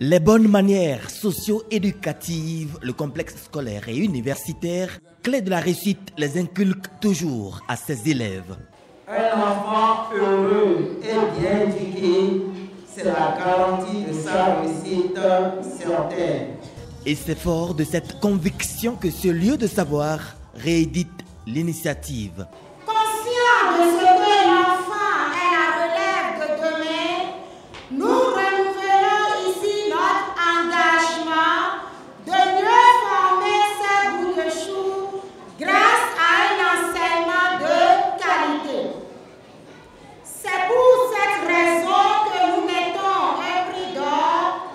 Les bonnes manières socio-éducatives, le complexe scolaire et universitaire, clé de la réussite, les inculque toujours à ses élèves. Un enfant heureux et bien éduqué, c'est la garantie de sa réussite certaine. Et c'est fort de cette conviction que ce lieu de savoir réédite l'initiative. Conscient de ce que l'enfant est la relève de demain, nous renouvelons ici notre engagement de mieux former ces bouts de chou grâce à un enseignement de qualité. C'est pour cette raison que nous mettons un prix d'or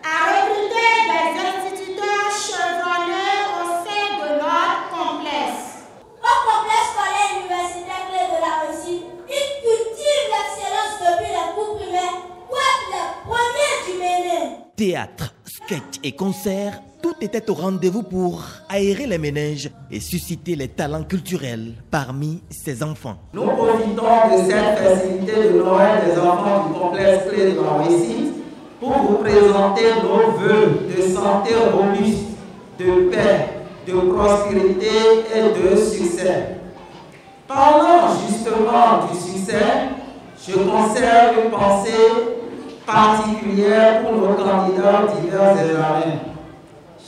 à recruter des instituteurs chevronnés au sein de notre complexe. Au complexe scolaire universitaire clé de la réussite, il cultive l'excellence depuis les cours primaires pour être les premiers du Bénin. Théâtre, sketch et concerts, tout était au rendez-vous pour aérer les méninges et susciter les talents culturels parmi ces enfants. Nous profitons de cette festivité de Noël des enfants du complexe clé de la réussite pour vous présenter nos vœux de santé robuste, de paix, de prospérité et de succès. Parlant justement du succès, je conserve une pensée particulière pour nos candidats divers examens.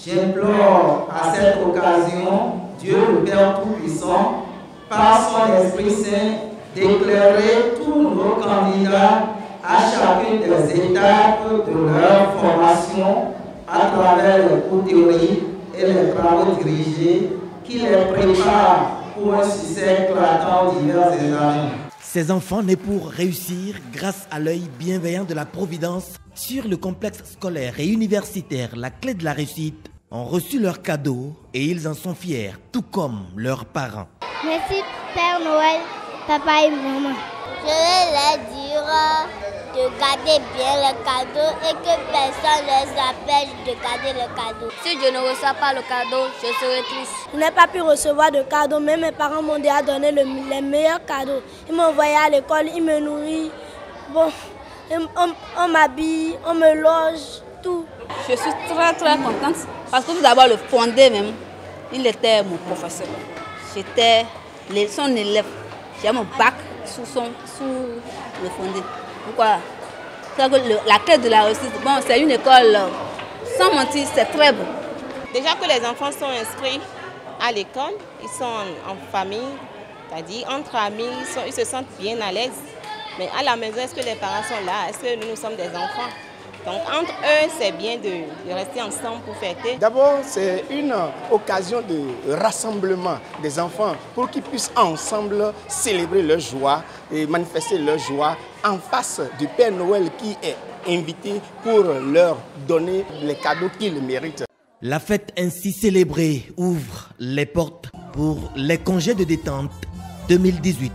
J'implore à cette occasion Dieu le Père Tout-Puissant, par son Esprit Saint, d'éclairer tous nos candidats à chacune des étapes de leur formation à travers les cours théoriques et les travaux dirigés qui les préparent pour un succès éclatant divers examens. Ces enfants nés pour réussir grâce à l'œil bienveillant de la Providence sur le complexe scolaire et universitaire, la clé de la réussite, ont reçu leurs cadeaux et ils en sont fiers, tout comme leurs parents. Merci Père Noël, papa et maman. Je vais leur dire de garder bien le cadeau et que personne ne les appelle de garder le cadeau. Si je ne reçois pas le cadeau, je serai triste. Je n'ai pas pu recevoir de cadeau, mais mes parents m'ont déjà donné les meilleurs cadeaux. Ils m'ont envoyé à l'école, ils me nourrissent, bon, on m'habille, on me loge, tout. Je suis très contente parce que tout d'abord le fondé même, il était mon professeur. J'étais son élève. J'ai mon bac sous le fondé. Pourquoi? La clé de la réussite, bon, c'est une école, sans mentir, c'est très beau. Déjà que les enfants sont inscrits à l'école, ils sont en famille, c'est-à-dire entre amis, ils se sentent bien à l'aise. Mais à la maison, est-ce que les parents sont là? Est-ce que nous sommes des enfants? Donc entre eux, c'est bien de rester ensemble pour fêter. D'abord, c'est une occasion de rassemblement des enfants pour qu'ils puissent ensemble célébrer leur joie et manifester leur joie en face du Père Noël qui est invité pour leur donner les cadeaux qu'ils méritent. La fête ainsi célébrée ouvre les portes pour les congés de détente 2018.